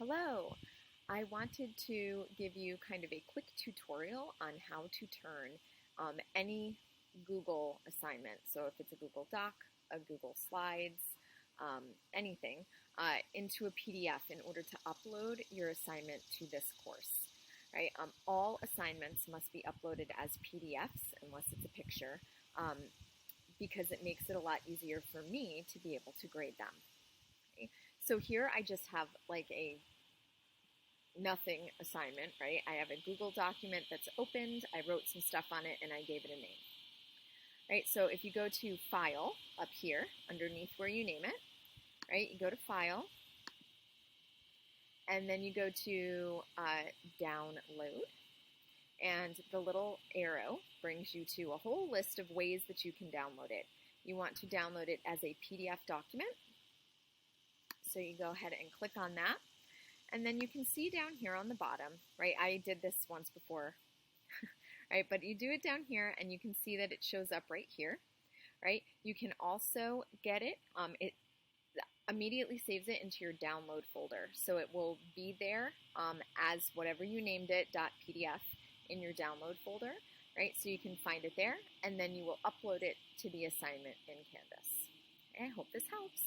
Hello! I wanted to give you kind of a quick tutorial on how to turn any Google assignment, so if it's a Google Doc, a Google Slides, anything, into a PDF in order to upload your assignment to this course. Right? All assignments must be uploaded as PDFs unless it's a picture, because it makes it a lot easier for me to be able to grade them. Okay? So here I just have like a nothing assignment, right? I have a Google document that's opened, I wrote some stuff on it, and I gave it a name. Right, so if you go to File up here, underneath where you name it, right, you go to File, and then you go to Download, and the little arrow brings you to a whole list of ways that you can download it. You want to download it as a PDF document, so you go ahead and click on that. And then you can see down here on the bottom, right, I did this once before, right, but you do it down here and you can see that it shows up right here, right? You can also get it, it immediately saves it into your download folder. So it will be there as whatever you named it, .pdf, in your download folder, right? So you can find it there and then you will upload it to the assignment in Canvas. I hope this helps.